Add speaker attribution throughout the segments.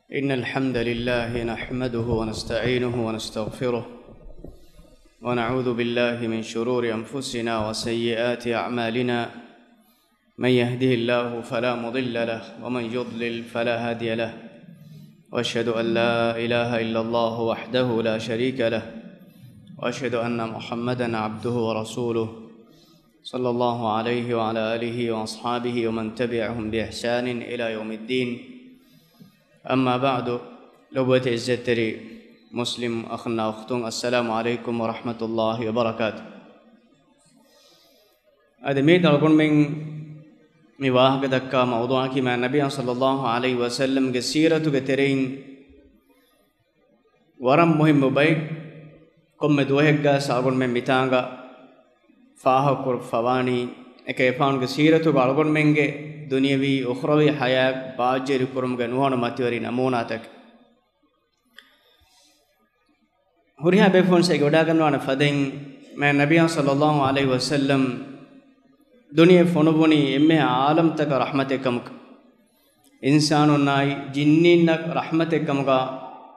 Speaker 1: إن الحمد لله نحمده ونستعينه ونستغفره ونعوذ بالله من شرور أنفسنا وسيئات أعمالنا من يهده الله فلا مضل له ومن يضلل فلا هادي له وأشهد أن لا إله إلا الله وحده لا شريك له وأشهد أن محمدا عبده ورسوله صلى الله عليه وعلى آله وأصحابه ومن تبعهم بإحسان إلى يوم الدين أما بعد لبوت عزتري مسلم أخنا أختون السلام عليكم ورحمة الله وبركاته أدميت أقول من مواهق دكا موضوعك مع النبي صلى الله عليه وسلم سيرتك ترين ورم مهم بيك كم دوهجا سأقول من ميتانغا فاهكور فواني ekefaan ge siratu galgon menge duniyavi ukhrawi hayak baajeri kurum ge nuhana matiwari namuna tak huriha befon se goda ganwana faden me nabiy sallallahu alaihi wasallam duniya fonoboni emme alam tak rahmatekam insanun nai jinnin nak rahmatekam ga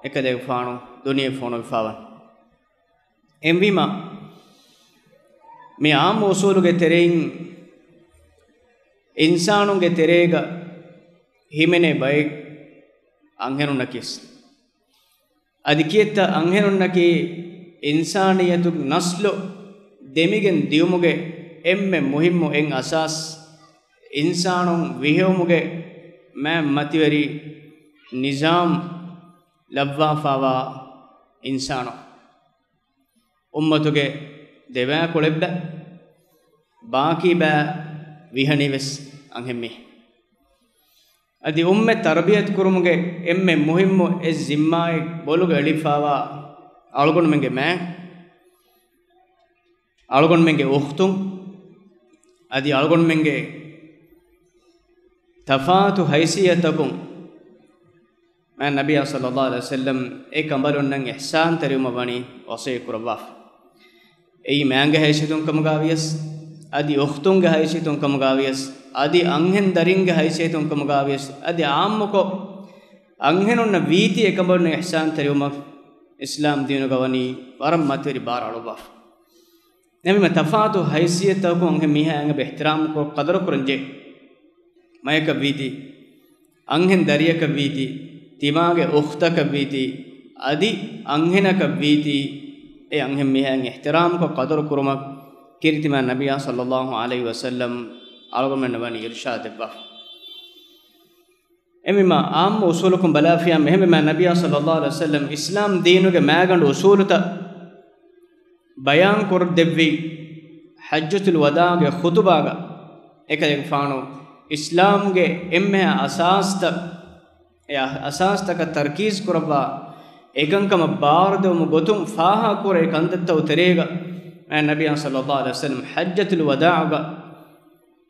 Speaker 1: ekade faanu duniya fono fawan emvima me am usulu ge terein ඉන්සානුන්ගේ තෙරේග හිමනේ බයි අංහෙනුන්නකිස් අධිකියත අංහෙනුන්නකි ඉන්සානියතු නස්ලු දෙමිගෙන් දියුමුගේ එම්මෙ මුහිම්මු එන් අසාස් ඉන්සානුන් විහෙවමුගේ මෑ මතිවරි නිසාම් ලබ්වාෆාවා ඉන්සානු උම්මතුගේ දෙවෑ කොළෙබ්බ බාකී බෑ විහණිවස් අංහෙම්මි අදි උම්මෙ තරබියත් කුරුමුගේ එම්මෙ මුහිම්මු එස් zimmae බොලුගේ එලිෆාවා අලගොන් මෙන්ගේ මෑ අලගොන් මෙන්ගේ උඛ්තුම් අදි අලගොන් මෙන්ගේ තෆාතු හයිසියතකුම් මෑ නබිය සල්ලල්ලාහු අලයිහි වසල්ලම් ඒ කඹලොන්නන් ඉහ්සාන් තරියුම වනි වසේ කුරවා එයි මෑංගේ හයිසිතුම් කමගාවියස් adi ukhtunge haysitun kamugaviyas adi anhen daringe haysitun kamugaviyas adi ammako anhenunna veeti ekabonna ihsan tariyuma islam deenu gawani waram matweri bar aluba nemma tafatu haysiyata ko anhe miha ange be ihtiram ko qadar kurunje mayaka veeti anhen dariyaka veeti timage ukhtaka veeti adi anhenaka veeti e anhe miha ange ihtiram ko qadar kuruma كيرتما النبي صلى الله عليه وسلم أرغم بني إرشاد البف إمما عام أصولكم بلا فيها مهم ما النبي صلى الله عليه وسلم إسلام دينه ما عند أصولته بيان كور دبي حجة الوداع خطبة إكذا فانو إسلام کے إمها أساس تك تركيز كربا إكن كم بارد ومغتم فاها كور إكن تتو تريغا النبي صلى الله عليه وسلم حجة الوداع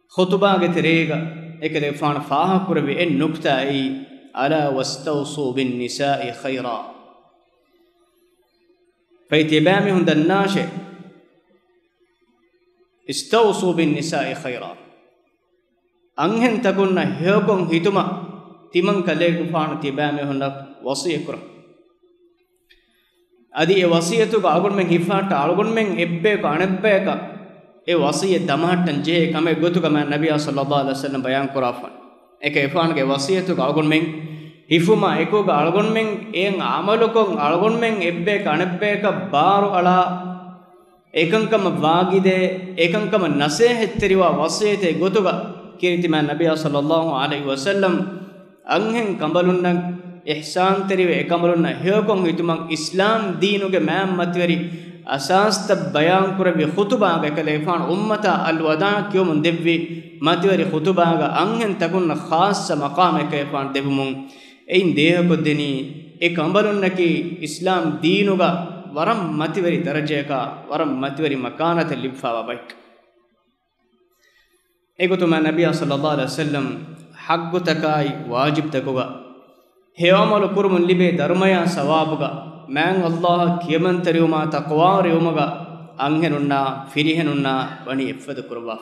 Speaker 1: خطبة تريغا إكده فان فاها كربي النكتة أي ألا واستوصوا بالنساء خيرا فيتبامهم دناشة استوصوا بالنساء خيرا أنهن تكون هيوكم هيتما تمن كليك فان تبامهم وصية كرم adi e wasiyatu ga algon men hifata algon men ebbe ka anebbe ka e wasiye damahatan je kame gotu ka man nabiy sallallahu alaihi wasallam bayan kurafan eke efan ge wasiyatu ga algon men hifuma eko ga algon men en amalukon algon men ebbe ka anebbe ka baru ala ekankam waagide ekankam nasehetteriwa wasiyete gotu ga kiriti man nabiy sallallahu alaihi wasallam anhen kambalunna ihsan teriwe ekamulunna heyokon hitumang islam deenuge ma'am matweri asasta bayan kurabi khutuba ga kalefan ummata alwada kiyumun devvi matweri khutuba ga anhen takunna khassa maqam ekefan devumun ein deha koddeni ekambalunna ki islam deenuga waram matweri darajeka waram matweri makanata libfawa baik egotuma nabiy sallallahu alaihi wasallam haggu takai wajib takuga hewamalu kurumun libe dharmaya sawabuga man Allah kiyaman tariyuma taqwa riyumaga anhenunna firihenunna bani effadu kurwa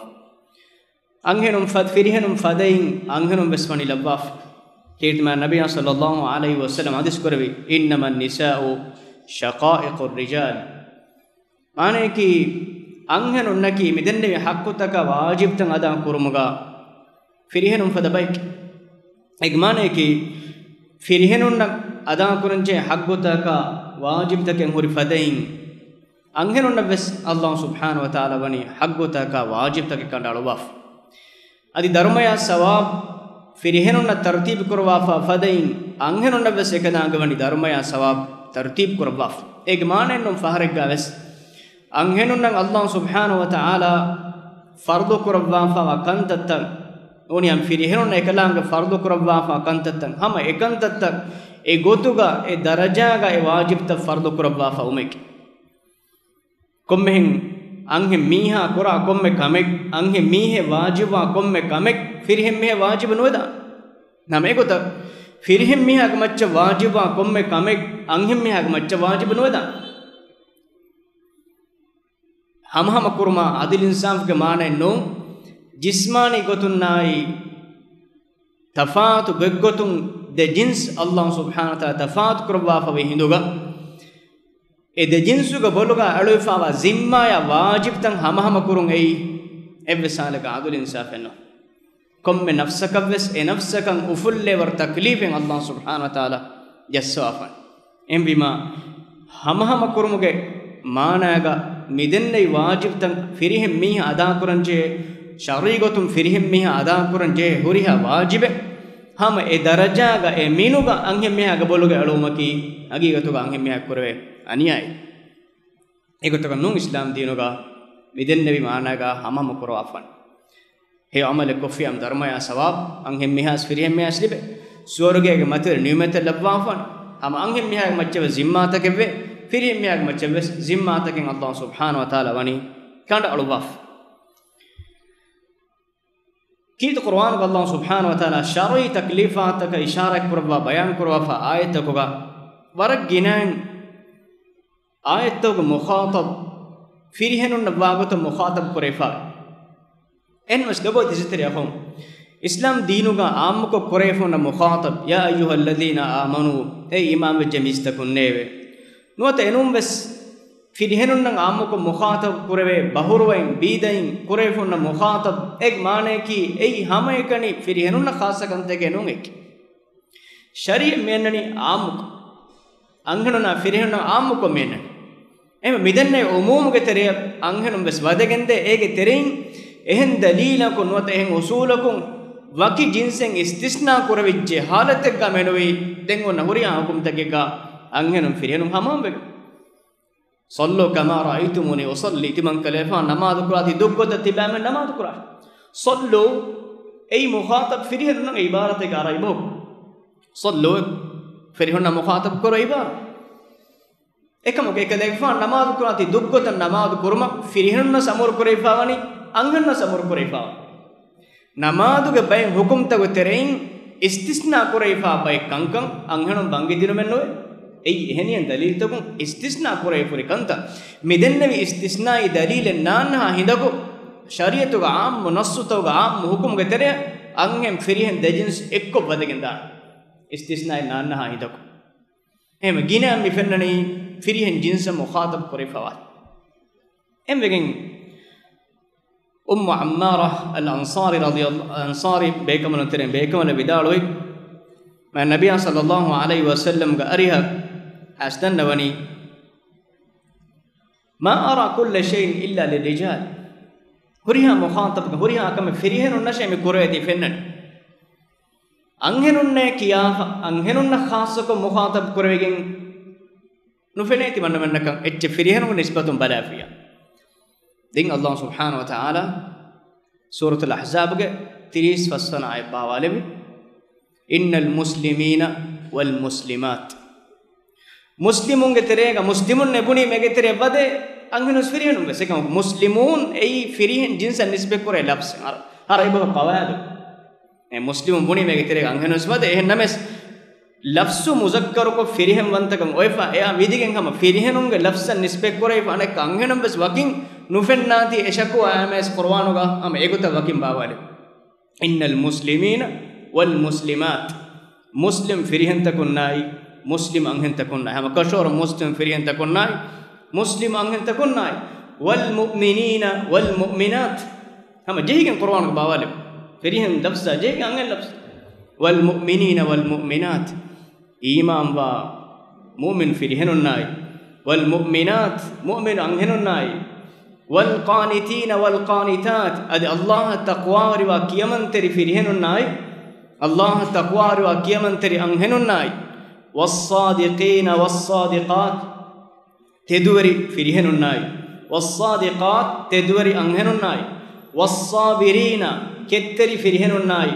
Speaker 1: anhenum fad firihenum fadain anhenum besmani labwaf كيرتما النبي صلى الله عليه وسلم حديث كربي إنما النساء شقائق الرجال معنى كي أنهن النكي مدنّي حقّتك واجب تن أدا كرمغا فريهنم فدبايك إجمعنى كي فريهنم أدا كرنجة حقّتك واجب تكن هوري فدين أنهن النبس الله سبحانه وتعالى بني حقّتك واجب تك كندالو باف أدي درميا ثواب فريهنم ترتيب كروافا فدين أنهن النبس إكدانغ بني درميا ثواب ترتيب كرواف إجمعنى إنهم فهرك جالس أنهن الله سبحانه وتعالى فرض كروافا وكنتتن oni am firihun ekalaanga fardu kurabwa fa kantattan hama ekantattan e gotuga e darajaga e wajibta fardu kurabwa fa umek kommen anhe miha kora komme kamek anhe mihe wajiba komme kamek firihem mihe wajib noda name gota firihem miha gamaccha wajiba komme kamek anhe miha gamaccha wajib noda hama kurma adil insan ke maane no जिस्मानी गोतुन नाई तफात गगोतुन दे जिन्स अल्लाह सुब्हानहु व तआला तफात करवा फवे हिंदुगा ए दे जिन्सु ग बोलुगा अलोफावा जिम्मा या वाजिब तंग हम कुरुं एव्वे सालक आदुल इंसाफ नो कम्मे नफ्सकवस ए नफ्सकं उफुल्ले वर तकलीफें अल्लाह सुब्हानहु व तआला यस्साफन एम बिमा हम कुरुमुगे मानागा मिदन्ने वाजिब तंग फिरिहे मी अदा कुरंजे शरीगतुम फिरिहिम मिहा अदा कुरन जे हुरिहा वाजिबे हम ए दरजागा ए मीनुगा अंगे मिहा गबोलुगे अळुमकी हकीगतुगा अंगे मिहा कुरवे अनियाय एगतुगा नुं इस्लाम दीनुगा मिदन्नबी मानागा हमम कुरवाफन हे अमल कुफियम धर्मया सवाब अंगे मिहा फिरिहिम मिहा स्लिबे स्वर्गेगे मते नियमत लब्वाफन हम अंगे मिहा मच्चवे जिम्मातकेवे फिरिहिम मिहा मच्चवे जिम्मातकेन अल्लाह सुब्हानहु व तआला वनी कंड अळुवाफ كيد قرآن الله سبحانه وتعالى شرعي تكليفاتك إشارة كروا بيان كروا فآيتك ورق جنان آيتك مخاطب فيهن النبوة مخاطب كريفا إن مش قبل تجتري أخوم إسلام دينك عامك كريفون مخاطب يا أيها الذين آمنوا أي إمام الجميستكن نيوه نوت إنهم بس فيهن عامك مخاطب كريفه بهروين بيدين كريفون مخاطب एक माने की ei hama ekani firihunna khasa kante genun ek shari menani amuk anghunna firihunna amuk menani em midenne umum ge tere anghunum bes wadegende ege terein ehen dalila ko not ehen usulakun waki jinsen istisna kuravijje halatek ga menoi den onna huriya hukum tagega anghunum firihunum hamam be sallu kama ra'aytumuni usalli timan kalefa namaz qurati duggoda tibame namaz qurati صلوا أي مخاطب فريهن عبارة كاريبو صلوا فريهن مخاطب كرو عبارة إكمل كذا فان نماذ كراتي دبّة نماذ كرما فريهن سمور كريفاوني أنغن سمور كريفاو نماذ كباي حكم تقول ترين استثناء كريفا باي كانكم أنغن بانجي دينو منوي أي هنيان دليل تقول استثناء كريفوري كانتا مدنّي استثناء دليل نانها هندكو शरीयतुगा आम मुनस्सुतुगा आम हुकुम गतरे अंगेम फिरिहन दजिन्स एक्को बदगिंदा इस्तिस्नाय नान्ना हिदको एम गिना मिफन्ननी फिरिहन जिन्स मुखातब कुरिफवा एम वेगिन उम्म अम्मारा अल अंसारी रदियल्लाहु अंसारी बेकमन तेरे बेकमन विदालोय मैं नबी सल्लल्लाहु अलैहि वसल्लम का अरिहा हसन नवनी मा अरा कुल शैء इल्ला लिरिजाल हुरिहा मुखातब हुरिहा कम फिरिहन नशे में कुरे दी फेनन अंगेनुन्ने किया अंगेनुन्न खास को मुखातब कुरेगिन नुफेनेति मनमन्नक एच्चे फिरिहन को निस्बतुम बलाफिया दिन अल्लाह सुब्हानहु व तआला सूरत अल अहज़ाब के 30 फसन आयत बावाले में इन्नल मुस्लिमीना वल मुस्लिमात मुस्लिमों के तेरेगा मुस्लिमुन ने बुनी में के तेरे बदे अंगेनुस फिरिहन वैसे कहूं मुस्लिमून ए फिरिहन जिनस निस्बत करे लफ्ज हर इबो कवायद ए मुस्लिम बुनी में के तेरे अंगेनुस बदे ए नमस लफ्ज मुजक्कर को फिरिहन वंतकम ओइफा या विदिगेन हम फिरिहनुन के लफ्ज निस्बत करे अने अंगेनुम बस वकिन नुफन्नाती एशको आमस कुरानुगा हम एगुत वकिन बावाले इन्नल मुस्लिमीन वल मुस्लिमात مسلم فريهن تكون ناي مسلم أنهن تكون ناي هم كشور مسلم فريهن تكون ناي مسلم أنهن تكون ناي والمؤمنين والمؤمنات هم جيهن قرآن باوالب فريهن لفظا جيهن أنهن لفظ والمؤمنين والمؤمنات إيمان با مؤمن فريهن ناي والمؤمنات مؤمن أنهن ناي والقانتين والقانتات أدي الله تقوى روا كيمن تري فريهن ناي الله تقوى روا كيمن تري أنهن ناي والصادقين والصادقات تدوري فريهن ناي والصادقات تدوري أنهن ناي والصابرين كتري فريهن ناي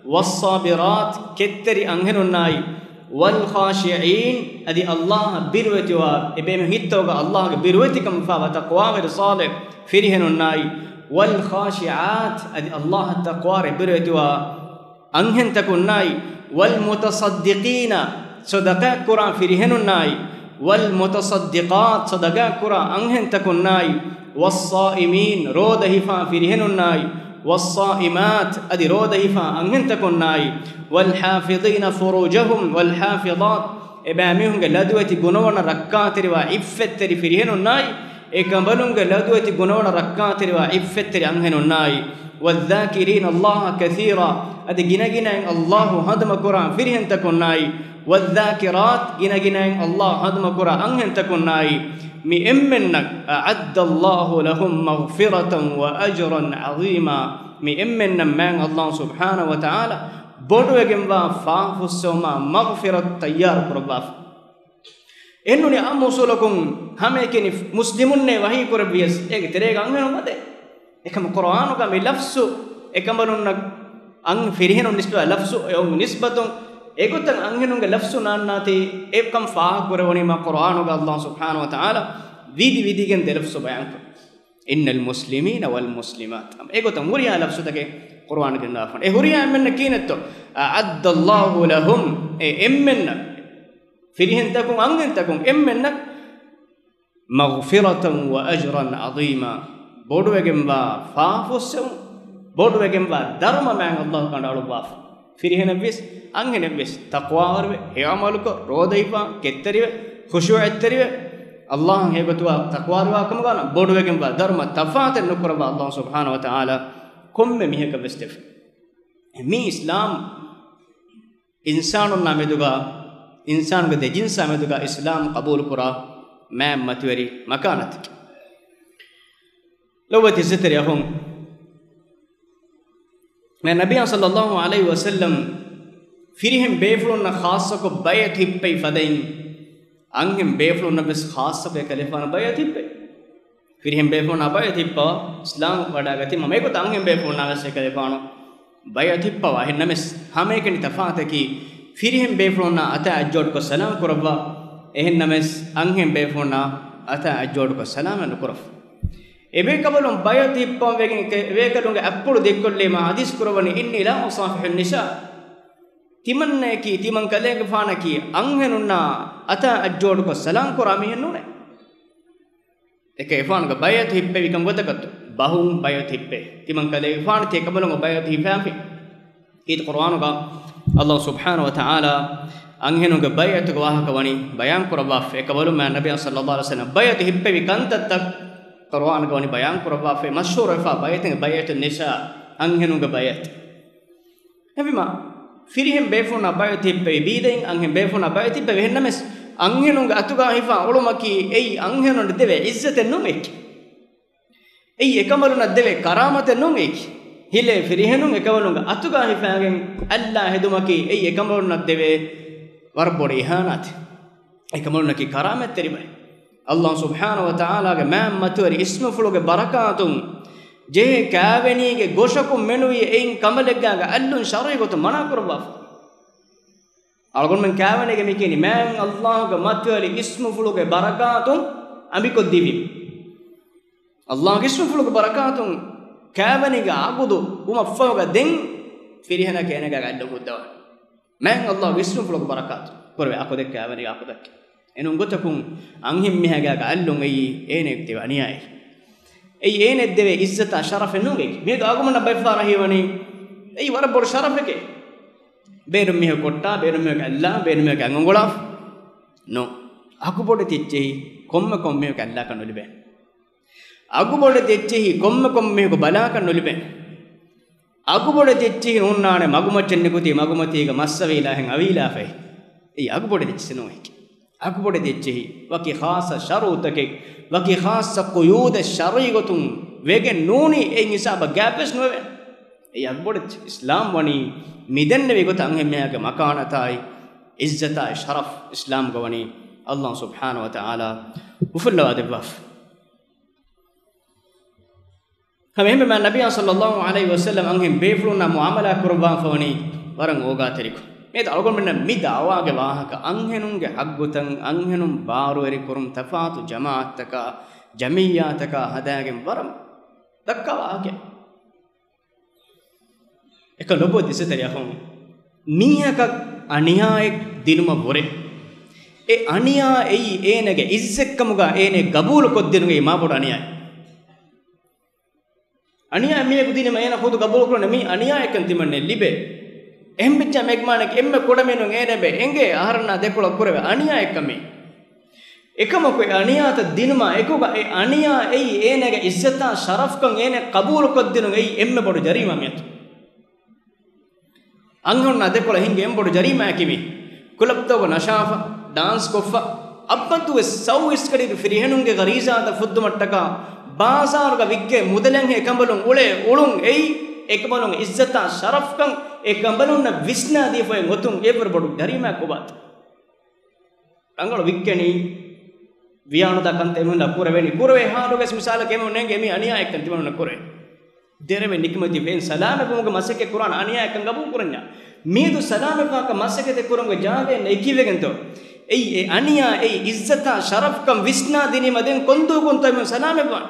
Speaker 1: والصابرات كتري أنهن ناي والخاشعين أدي الله بروتوا إبهم هيتوغا الله بروتكم فا تقوى صالح فريهن ناي والخاشعات أدي الله تقوى بروتوا أنهن تكون ناي والمتصدقين صدقاء قرآن فريهن ناي والمتصدقات صدقاء قرآن أنهن تكون ناي والصائمين روده فا فريهن ناي والصائمات أدي روده فا أنهن تكون ناي والحافظين فروجهم والحافظات إبامهم لدوة جنون ركعت روا عفتر فريهن ناي إكملهم لدوة جنون ركعت روا عفتر أنهن ناي والذاكرين الله كثيرا أدي جنا الله هدم قرآن فريهن تكون ناي والذاكرات جنا الله هدم قرآن أنهن تكون ناي مئمنك أعد الله لهم مغفرة وأجرا عظيما مئمن من الله سبحانه وتعالى بدو يجمع فافوسما مغفرة تيار كرباف إنني أمسولكم هم يكني مسلمون وهي كربيس إيه ترى عنهم ماذا إكم القرآن وكم لفظ إكم بلونك أن فريهن نسبة لفظ أو نسبة إيكوتن عنهم لفظ ناناتي إكم فاه كربوني ما القرآن وك الله سبحانه وتعالى ويدي كن لفظ بيان إن المسلمين والمسلمات إيكوتن مريا لفظ تكى قرآن كنا فن هوريا من كينتو أعد الله لهم إمنا فريهن تكون أنهن تكون إمنا مغفرة وأجرا عظيما بودو يجمع فافوسهم بودو يجمع درما من الله كان على باف فريهن بيس أنهن بيس تقوى وربه هيعملك روديفا كتريه خشوع التريه الله هيبتوا تقوى وربه كم قالنا بودو يجمع درما تفات النكرة الله سبحانه وتعالى كم ميهك بستف مي إسلام إنسان نامدوغا إنسان قد جنس نامدوغا إسلام قبول كرا ما متوري مكانتك لو بتزتر يا هم من النبي صلى الله عليه وسلم فيهم بيفلون خاصة كبيت هبي فدين أنهم بيفلون بس خاصة بكلفان بيت هبي فيهم بيفلون بيت هبا إسلام وداعتي ما يكون أنهم بيفلون بس كلفانو بيت هبا واحد نمس هم يكني تفاعتكي فيهم بيفلون أتا أجود كسلام كربا إهن نمس أنهم بيفلون أتا أجود كسلام نكرف إبه كبلون بيت هبا وين إبه كلون أقول ديكول لما حديث كرباني إني لا أصافح النساء تمنى كي تمن كلام فانا كي أنهنونا أتا أجود كسلام كرامي هنونه إكيفان كبيت هبه بكم قدكتو باهم بيت هبه تمن كلام فانا تكبلون بيت هبه في إيد قرآن الله سبحانه وتعالى أنهنو كبيت كواه كواني بيان كرباف كبلون ما النبي صلى الله عليه وسلم بيت هبه بكم تتك قرآن كواني بيان كرباف مشهور فا بيت النساء أنهنو كبيت هذي ما فيهم بيفون أبايو تيبي بيدين أنهم بيفون أبايو تيبي بهنمس أنهنون أتوقع هيفا علومكي أي أنهنون الدبي عزة النومك أي كمالون الدبي كرامة النومك هلا فريهنون كمالون أتوقع هيفا الله هدومكي أي كمالون الدبي وربوري هانات أي كمالون كي كرامة تريبه الله سبحانه وتعالى ما متوري اسمه فلوك بركاتهم جه كابني کے گوشکو منوی این کملگا اللون شرعی کو تو منع کروا algon men kavane ge mikeni man Allah ge matwali ismu fulu ge barakatun ambi ko divi Allah ge ismu fulu ge barakatun kavane ge agudu uma faga den firihana ke enega gaddo guddawa man Allah ge ismu fulu ge barakatun korwe akode kavane ge akodak enun gotakun anhim mihaga ge allon ei enek dewa aniyai ei enek deve izzata sharaf enunge me ga agumana bayfara hiwani ei war bor sharaf ke berum mihe kotta berum mihe alla berum mihe angola no agubode techehi komme komme mihe alla kan nolibe agubode techehi komme komme mihe ko bala kan nolibe agubode techehi unnane magumachenne kuti magumatiga massavila hen avila fe ei agubode techseno ek agubode techehi waki khasa sharutake waki khasa quyud sharigotun wege nuni en isaba gapes nowe ei agubode islam wani midenne wegot anhemmeyage makanatai izzatai sharaf islam gawani Allah subhanahu wa ta'ala ufulla adbaf hamemme man nabiy sallallahu alaihi wasallam angem befluna muamala kurba fawani warang oga teriku me algon menna mi dawage wahaka anhenunge haggutan anhenum baaru eri kurum tafatu jamaataka jamiyataka hadagen waram dakka wahake එක ලොබෝ දිසතරිය හොම් මීහක අනියායෙක් දිනුම බොරේ ඒ අනියා එයි ඒනගේ ඉස්සෙක්කමුගා ඒනේ ගබූල කොද්දිනුගේ මා පොඩ අනියා අනියා මේ බුදිනේ මයන හොදු ගබූල කරන මේ අනියා එකන් තිමන්නේ ලිබේ එම්බිච්ච මෙග්මානක එම්ම කොඩ මෙනු ඒනෙබේ එංගේ ආහරණ දෙකොල කරවේ අනියා එකමේ එකමකෝ අනියාත දිනුම එකුගා ඒ අනියා එයි ඒනගේ ඉස්සතා ශරෆ්කන් ඒනේ ගබූල කොද්දිනුගේ එයි එම්ම පොඩ ජරීමා මියත් angonna dekola hinge embodu jarima kimi kulabtogo nashafa dance koffa abbatu saw iskadi firihenunge gariza da fuddu mattaka bazaruga vigge mudalen he kambalun ule ulun ei ekbalun izzata sharafkan e kambalunna visna difoy ngotun ever bodu jarima kobat angalo vikkeni viyanu da kante emunna kureveni kurve haaluges misala kemu nenge mi aniya ekkan timanna kure dereme nikmati ven salame bunga masake quran aniya ekkan gabu kuranya meedu salame ka masake de kurunga jave nekivegento ei e aniya ei izzata sharaf kam visna dini maden kondu kontu me salame ban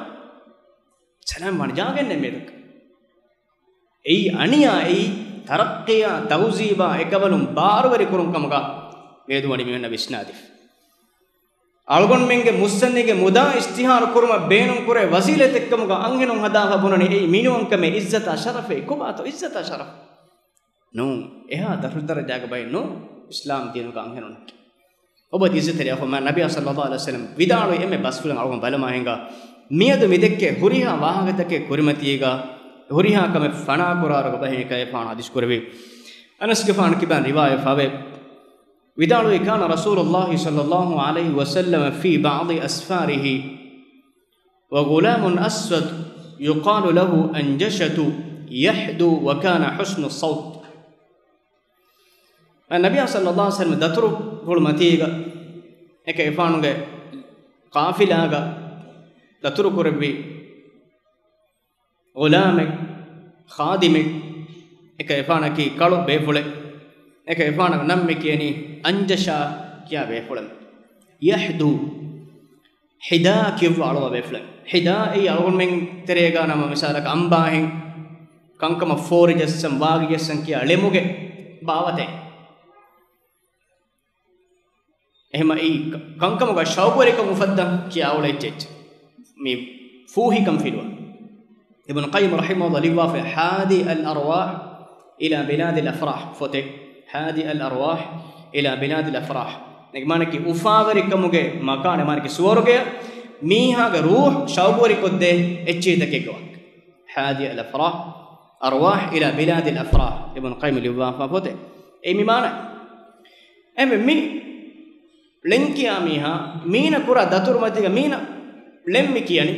Speaker 1: salam ban jagenne meduk ei aniya ei tarakkiya tawziba ekabalum barwari kurun kamga meedu wani menna visnadif algon menge mussannige muda istihar kuruma beenum kure wasile tekkamuga angenum hadaha bunani ei minum kame izzata sharafe kubato izzata sharaf no eha darudara jaga bay no islam dinuga angenun oba izzateri afama nabiy sallallahu alaihi wasallam vidalu emme basfulan algon balama henga miyadu midekke huriha wahagatake kurimatiga huriha kame fana kuraruga bahe kay fana hadis kurve anas ke fana kiban riwayat fave vidalu kana rasulullah sallallahu alaihi wasallam fi ba'd asfarihi wa gulamun aswad yuqalu lahu anjashatu yahdu wa kana husnu as-sawt nabiy sallallahu alaihi wasallam datru hulmatiga eke ifanuge qafilaga datru kurbi gulamek khadimek eke ifanaki kalu befule eke ifanak namme kiyeni anjasha kiya befulam yahdu hida kiw alwa befulam hida ei algon men terega nama misalaka ambahen kankama forejessam waagiyessam kiya lemuge bawate ehma ei kankamuga shawbarika mufaddam kiya awlechech mi fuhi kam filwa ibn qayyim rahimahullah liwa fi hadi al arwah ila bilad al afrah fote hadi al arwah ila bilad al afrah negmanaki ufawarikamuge makane manaki suwaruge mihaga ruh shawbarikodde echchidake gawak hadi al afrah arwah ila bilad al afrah ibn qayyim liwa fote ei mi mana emme mi lenkiya miha mina kura daturmatiga mina lemmi kiyani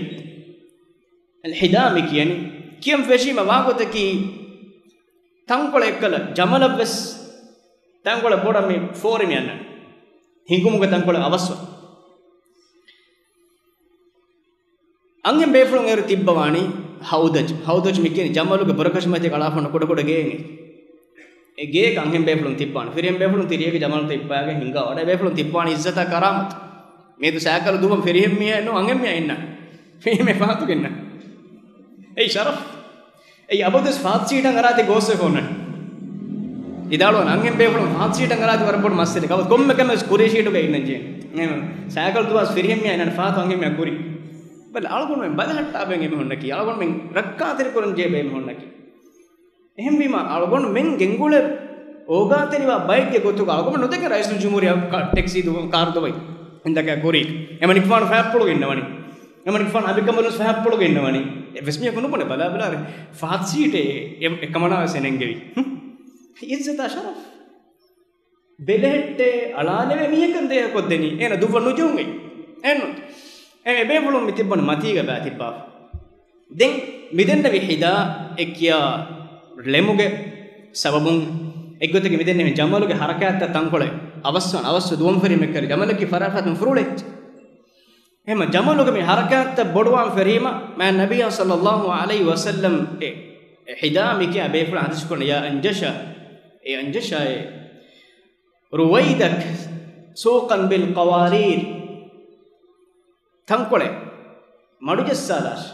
Speaker 1: al hidami kiyani kiyam feshima wagotaki tankole ekkala jamalabes tankole boda me forimi anna hingumuga tankole avaswa angem beflon eru tibbawani haudaj mikeni jamaluge borakashmati kalafana koda geenge e ge angem beflon tibbana firiem beflon tiriyege jamal tibbage hinga oda beflon tibbani izzata karamat medu saakalu dubam firiem miya no angem miya inna me faatu genna ei sharaf ei abodes faatseetan arate gosse fonna idalu angem beflon faatseetan arate warpod massele kaw komme kame kuresheetu ge inna je nem saakalu dubas firiem miya inna faatu angem miya kuri bal algon men badahatta ben em honna ki algon men rakka atir kurun je be em honna ki ehem bima algon men gengule ඕගාතෙනිවා බයික් එක ගොතුක අගම නොදක රයිස් ජුමුරිය ටැක්සි දු කාර් දොයි ඉන්දක කුරි එමනික් ෆාන් ෆෑප්පුළු ඉන්නවනි එමනික් ෆාන් අබිකමලුස් ෆෑප්පුළු ඉන්නවනි එවස්මිය කොනුපනේ බලා බලා ෆාත් සීටේ එකමනා සෙනෙන්ගෙවි ඉස්සත ශරෆ් බෙලෙට්ටේ අලාලෙවෙ මියකන් දෙය කොද්දෙනි එන දුව නුජුන්ගෙ එන්නොත් එබේ වලුම් මිතිබ්බන මතීග බාතිබ්බා දෙන් මිදෙන්න විහිදා එකියා ලෙමුගේ සබබුන් එක්ගොතක මිදෙන්න මේ ජමලුගේ හරකයත් තංකොලේ අවස්ස දුවම් ෆරීම කරි ජමලකි ෆරාෆත් ෆුරුලෙත් එහෙම ජමලුගේ මේ හරකයත් බොඩුවාන් ෆරීම මා නබිය සල්ලල්ලාහු අලයිහි වසල්ලම් හිදා මිකිය අබේ ෆුල හදිස් කොන යා අංජෂා රුවයිදක් සූකන් බිල් qawariir තංකොලේ මඩුජස්සාලාස්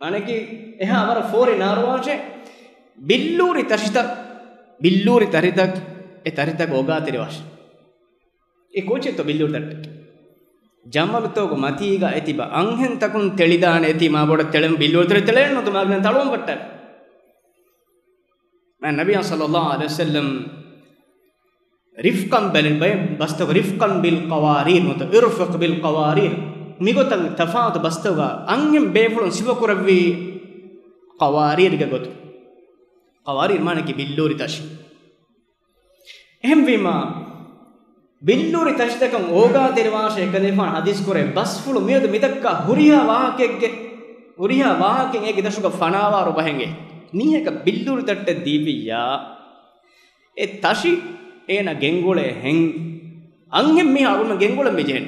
Speaker 1: අනකි එහා වර ෆෝරි නාරවාෂේ බිල්ලූරි තරිතක් ඒ තරිතක් ඕගාතිරි වාෂ ඒ කොචෙතෝ බිල්ලූරි තට්ට ජමලතෝග මතීග ඇතිබ අංහෙන් තකුන් තෙලිදාන ඇති මා බොඩ තෙලම් බිල්ලූරි තර තෙලෙන්න නොතු මාගන තලුම් පට්ට මා නබිය සල්ලල්ලාහු අලයිහි වසල්ලම් රිෆ්කම් බලන් බය බස්තව රිෆ්කම් බිල් qawariir නොත ඉර්ෆක් බිල් qawariir මිගොතන් තෆාවත බස්තව අංහෙන් බේෆුලන් සිවකුරවි qawariir ගගොතු qawariir माने कि बिल्लूरी तश එහෙම වීම बिल्लूरी तश තකම් ඕගා තිරවාශ එක දෙපාන හදිස් කරේ බස් ෆුළු මියද මිදක්ක හුරියා වාහකෙන් ඒකේ දශුක ෆනාවාරු බහෙන්ගේ නීයක बिल्लूरी තට්ට දීපියා ඒ තෂි එන ගෙන්ගොලේ හෙන් අංගෙම් මේ අරුණ ගෙන්ගොල මෙජෙන්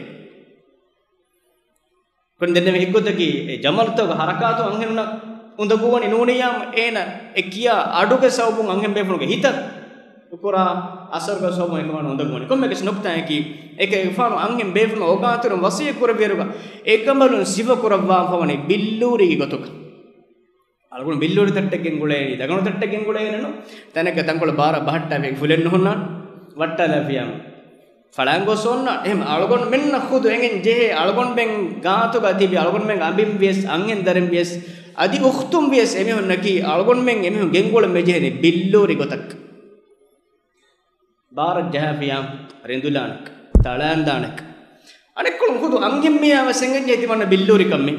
Speaker 1: කොන් දෙන්නේ එක්ගොතකි ඒ ජමල්තෝග හරකාතු අංගෙන්න උඳගුවනි නූනියම් එන එකියා අඩුක සවබුන් අංගෙන් බේෆුණුගේ හිත උකුරා අසර්ග සවබුන් එකමන උඳගුවනි කොම්මෙකස් නොක්තායකි එක ඉෆානු අංගෙන් බේෆුණු ඕගාතුරු වසිය කුරබිරුග එකමලුන් සිව කුරවා පවනි බිල්ලූරි ගොතුක අලගුණ බිල්ලූරි තට්ටෙන් ගුලේ දගණු තට්ටෙන් ගුලේ නනු තනක තංකොල බාර බහට්ටා වේ ෆුලෙන් නොහොන්නා වට්ටලෆියම් ෆලංගෝ සොන්න එහෙම අලගොන් මෙන්න ખુદ එංගෙන් ජෙහෙ අලගොන් බෙන් ගාතු ගතිබි අලගොන් මෙන් අබිම් වියස් අංගෙන් දරම් වියස් අදි උඛ්තුම් වියස් එමෙහොන් නකි අලගොන් මෙන් එමෙහොන් ගෙන්ගොල මෙජෙහෙනි බිල්ලෝරි ගොතක් බාර ජහෆියම් රෙන්දුලානක් තලන්දානක් අනෙක්කොන් ખુદ අංගෙන් මියව සෙන්ගෙන් ජෙති වන්න බිල්ලෝරි කම්මි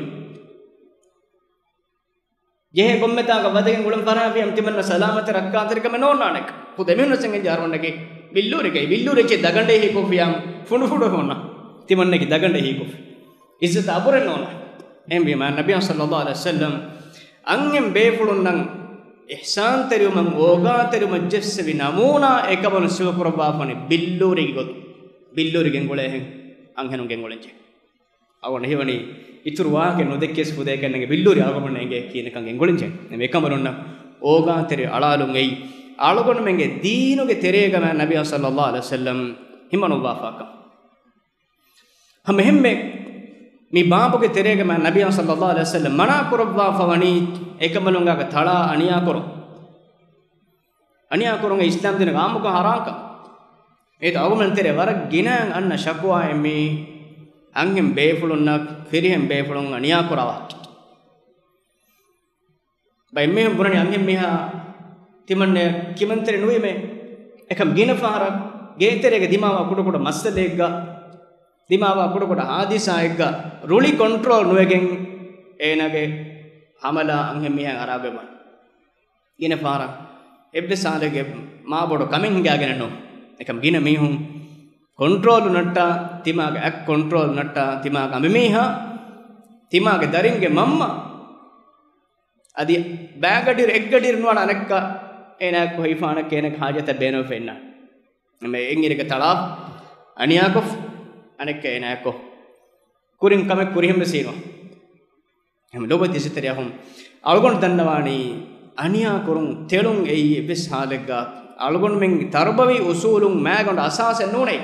Speaker 1: ජෙහෙ කොම්මතාක වදගෙන් ගුලම් ෆරාෆියම් තිමන්න සලාමත රක්කාතරිකම නෝනානක් ખુદ එමෙහොන් සෙන්ගෙන් ජාරවන්නකි बिल्लूरी दगंडे ही कोफियाम फुंडु फुंडु होना तिमन्ने की दगंडे ही कोफी इज्जत अबुरे नोना एम भी मान नबी सल्लल्लाहु अलैहि वसल्लम अंगेम बेफुलुन्नं ihsan teriyum oga teriyum jesse namuna ekabon siwakurba fani billuri got billuri gengole hen anghenu gengolenje awon hewani ituru waage nodekkes fude kannenge billuri algomne enge kine kan gengolenje me ekamaronna oga teri alalun ei algon menge deenuge terega ma nabiy sallallahu alaihi wasallam himanu wafaka ham hemme mi baabuge terega ma nabiy sallallahu alaihi wasallam mana kurwa fawani ekamalunga ga thala aniya korun islam dina gamuka haraka et agumen tere warak ginan anna shakwa emi angem befulunna firihem befulun aniya korawa bay me burani angem meha timanne kimantere nuime ekam gina fahara geterege dimawa kudu massalegga dimawa kudu hadisa egga ruli control nuegen enage hamala angem meha arabe ban gina fahara ebbe salege ma bodo coming gagen no ekam gina mihun control natta timaga ak control natta timaga meha timaga daringe mamma adi bagadir eggadir nuwana anakka enak hoifana kenak hajata beno fenna me engirege tala aniyakof anakka enako kurin kame kurihim sino em lobo disiteriahum algon dannawani aniya korun telun ei ebes halegga algon men tarbawi usulun magon asase nunai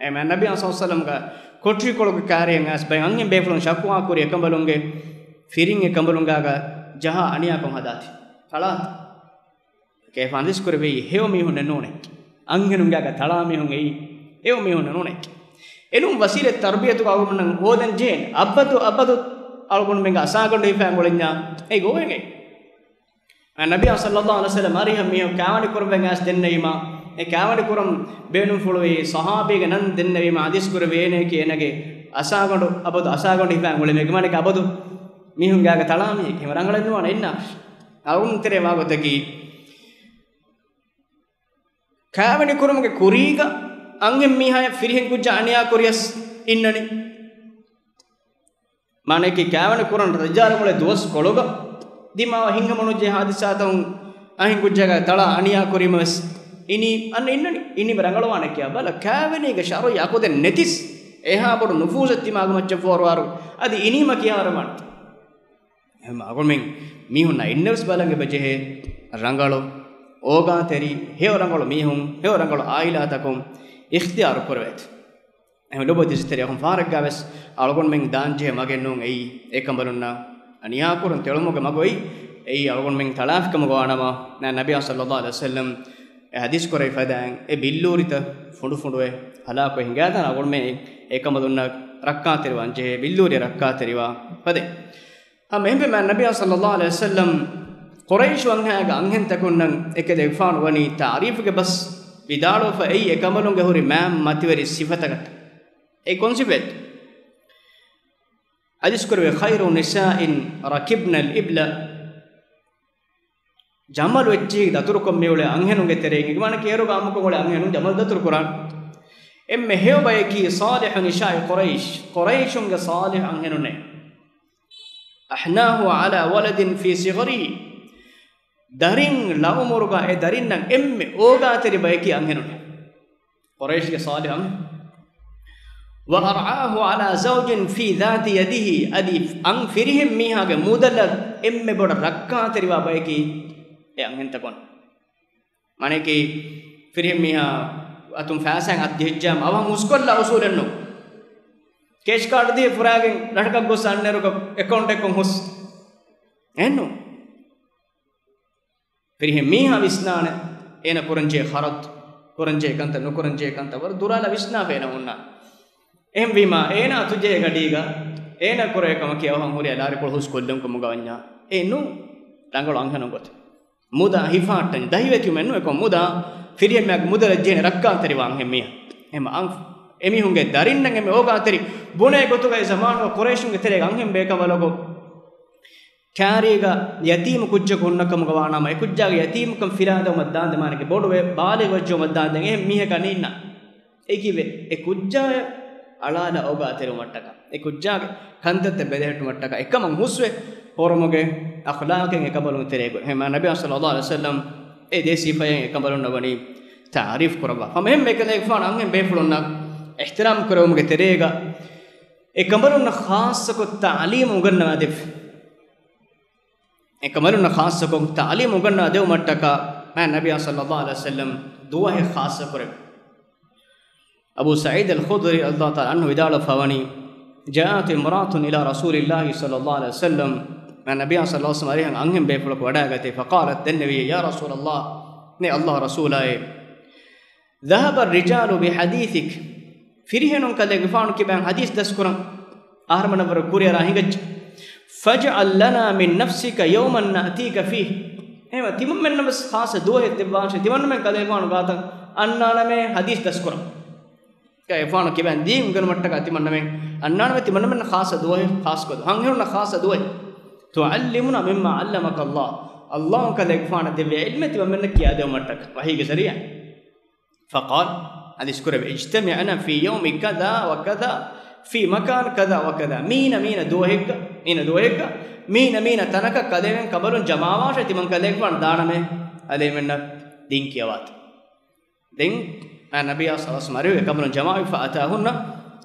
Speaker 1: em nabi sallallahu alaihi wasallam ga kotri kologe karyen as bay angem befulun shakwa kuri ekambalunge firin ekambalunga ga jaha aniya kon hadati kala ke fandis kurbe hew mi hunne nunai angenunga ga tala mi hun ei ew mi hunne nunai enum wasile tarbiyatu ga algon nan oden jen abbadu algon men ga asagon dei famolenya ei goenge nabi sallallahu alaihi wasallam ariham mi kawani kurben as dennayima e kawani kuram beenum fulwi sahabege nan dennevi ma hadis kur veene kiyenage asagondu abodu asagondu hipan ule megmane ka abodu mihun gaga talami ke rangalennu wana inna algun tere wagotaki kawani kurumge kuriga angem mihaya firihen kujja aniya kuriyas innani maneki kawani kuran rajal mule dos kologa dimawa hinga monuje hadisatun ahin kujjaga tala aniya kurimas ini an innani ini rangalwana kiya bala kawani ge sharu yakode netis eha bodu nufuzatti magumaccha forwaru adi inima kiyawaraman ehma agon men mihunna innevs balange bejehe rangalo oga teri heo rangalo mihun heo rangalo aila takum ikhtiyar korvet ehma lobo disiteri akon farak gaves algon men danje magennun ei ekambalunna aniya kurun telumoge magoi ei algon men talafkam goanama na nabiy sallallahu alaihi wasallam hadis korai fadan e billurita fundu funduwe hala ko hingada algon men ekamadunna rakka terwanje billuri rakka teriwa pade mehbe man nabiy sallallahu alaihi wasallam quraish wanhaga anhen takunnan ekede ifan wani ta'rif ge bas vidalo fa ei ekamalunge hori mam mativeri sifatagat ei concept hadis korwe khairu nisa'in rakibna al-ibla jamal wecchi daturukom meule anhenunge terege igmana keruga amuko gole anhenun jamal datur quran emme heo bayki salih nisa'i quraishunge salih anhenune ahnahu ala waladin fi sigharihi darin lawmuruga e darinnan emme oga teri bayki anhenune quraishge salih an wa ar'ahu ala zawjin fi dhati yadihi adi an firihim mihage mudalla emme boda rakka teriwa bayki e anhen takon maneki firihim miha atum fasan adhijjam awan uskolla usulenno cash card diye furagen latakak gos anneruga account ekon hus enno firihim miha visnane ena kuranje kharat kuranje kanta no kuranje kanta war durala visna fena unna em vima ena tuje gadiga ena kurekama kiyawan huri alare kol hus kollum ko mugawanya enu tangalo anghanon got muda hifatan dahiwetu mennu ekon muda firihim mak muda rajjene rakka teriwan hemmiya em ang emi hunge darinnan emi oga teri bune gotuga e zamanu quraishunge terega anghem bekawalogo kariga yatim kujja konnakam gawana ma ekujjaga yatim kam firada maddande manake boduwe baale gojjo maddande em mihe kaninna ekive ekujja alala oga teru mattaka ekujjaga kandatte bedehettu mattaka ekam huswe horomoge akhlaqen ekabalun terego hema nabiy sallallahu alaihi wasallam e desi fayen ekabalun nabani ta'rif kuraba famhem mekale fana anghem befulunna ihtiram kurumuge terega ekabalun khas ko ta'lim uganna adef ekabalun khas ko ta'lim uganna dev mattaka ma nabiy sallallahu alaihi wasallam duwa he khas kure abu sa'id al-khudri allah ta'ala anhu idala fawani ja'at imra'atun ila rasulillah sallallahu alaihi wasallam ma nabiy sallallahu alaihi wasallam anghem beful ko wada gate faqalat an-nabiy ya rasulullah ne allah rasulay dhahaba ar-rijalu bi hadithik firihenun kale gifanu ki ban hadis daskuran ahramanavar kuriyara hingaj faj'al lana min nafsika yawman na'tika fihi ema timam men nabas khas dohe tibwash timan men kale gifanu gata annana me hadis daskuran ka gifanu ki ban dim gan mattaka timan men annana me timan men khas dohe khas ko hanghiruna khas dohe tuallimuna mimma allamaka allah allah kale gifanu de ilmi timan men kiya de mattaka wahi ge sariya faqal hadis kurab ijtami'na fi yawmi kadha wa kadha fi makan kadha wa kadha mina dohekka mina tanaka kadeven kabalun jamawasha timan kadekwan daaname alemenna din kiyawat din nabiy sallallahu alaihi wasallam kabalun jama'i fa atahunna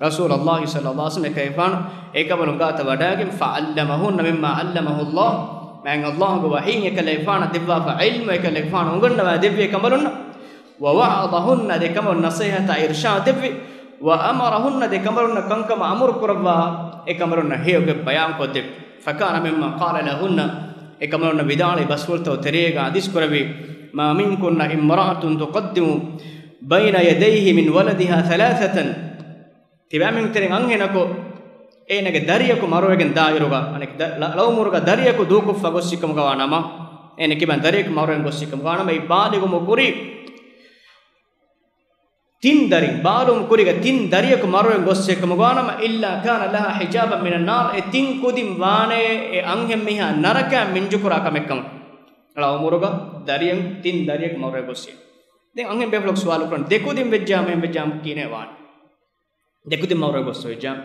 Speaker 1: rasulullah sallallahu alaihi wasallam kayfan ekabalun gata wadagin fa allamahunna mimma allamahu allah man allah go wahiy kalefana dibwa fa ilmu kalefana unganna dibwe kabalunna ووعظهن دكمر نصيحة إرشاد دفي وأمرهن دكمرن كنكم أمر كربا إكمرن هيوك بيان كدب فكان مما قال لهن إكمرن بدال بسولت وتريق عديس كربي ما منكن امرأة تقدم بين يديه من ولدها ثلاثة تبع من ترين أنهنكو إنك دريكو مروجن دايروغا أنك لو مرغا دريكو دوكو فغوسيكم غوانما إنك بان دريك مروجن غوسيكم غوانما إبادكم مكوري tin dari balum kuriga tin dariyak marwen gosse kamugana illa kana laha hijaban minan nar e tin kudim wane e anghem miha naraka minjukura kamekkam ala umuruga dariyan tin dariyak marwen gosse den anghem bevlok swalu kan dekudim vejjam kine wan dekudim marwen gosse vejjam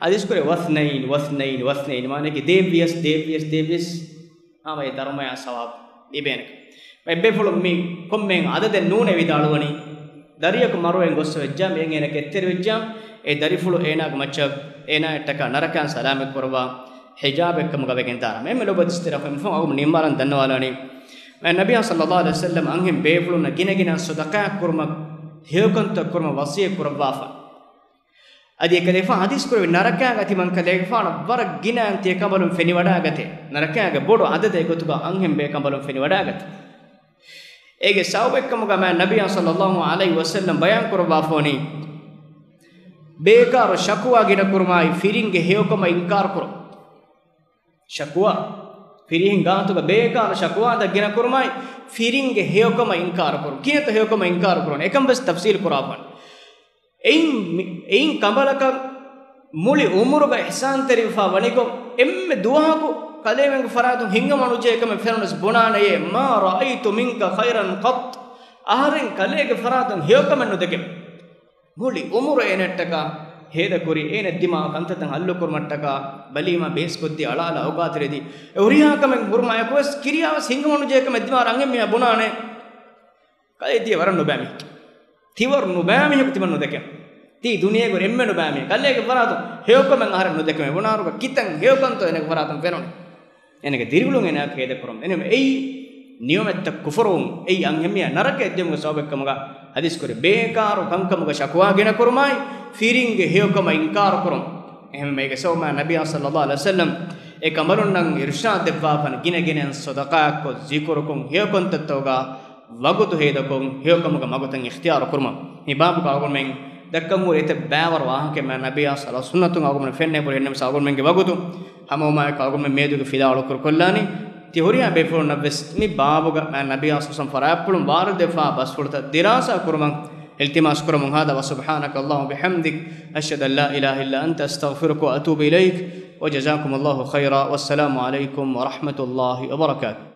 Speaker 1: hadis kore wasnain mane ki devyas ama e dharmaya sawab ibenek ebbe fulum mi kommen adade nune vidalwani dariyak marwen gosse vejjam ene ketter vejjam e darifulu eenag machak eena ettaka narakan salame korwa hijab ekkam gavegen tara memme lobat istirafem fon agum nimmaran dannawalani nabiy sallallahu alaihi wasallam anghem befulu na ginegina sadaqa kurma hekanta kurma wasiye kurwafa adi ekalefa hadis kurwe naraka gati man kalefa na war gina ante kabalum feni wada gate naraka ga bodo adade gotuga anghem be kabalum feni wada gate ege sawbekkam ga nabiy sallallahu alaihi wasallam bayan kurwa foni bekar shakwa gina kurmai firinge heyokama inkar kuro shakwa firin gaantu ga bekar shakwa da gina kurmai firinge heyokama inkar kuro kineta heyokama inkar kuro ekam bes tafsil quraban ein kambalaka muli umuruga ihsan terifa wanikom emme duaku kalemen faradun hingamanu je ekam fernos bonanaye ma raaitu minka khairan qat aharen kalege faradun heyokama no deke muli umuru enettaka heda kuri ene dima kantatan allu kurmattaka balima bes koddi alala awgatredi uriha kamen burma ekos kiriyawas hingamanu je ekam dima rangem me bonane kaledi waranno bami tiwarnu bami hektimanno deke ti duniye go emmenu bami kallege faratu heyokkamen aharanno deke me bonaruga kitan heyokanto enege faratum fenon enege dirgulun enak heda kurum enem ei niyometta kufurum ei angemiya narake eddemuga sawbekkamaga hadis kore bekaru kankamuga shakwa gena kurumai firinge heyokama inkar kurum ehme mege sawma nabiy sallallahu alaihi wasallam e kamarun nan irshad devva fan ginen sadaqa ko zikrukum heyokontattoga wagutu hedakon heyokamaga magutan ikhtiyar kurma ni babu ka agun men dakkamur ete baawar wahanke man nabiy sallallahu sunnatun agun men fenne bol ennem sagun menge wagutu hamoma ka agun men meduge fidalu kur kollani ti horiya be fo nabes ni babuga man nabiy sallallahu farapulum war defa bas furta dirasa kurman iltimas kurman hada wa subhanaka allahumma bihamdik ashhadu an la ilaha illa anta astaghfiruka wa atubu ilaik wa jazakumullahu khaira wassalamu alaikum wa rahmatullahi wa barakatuh.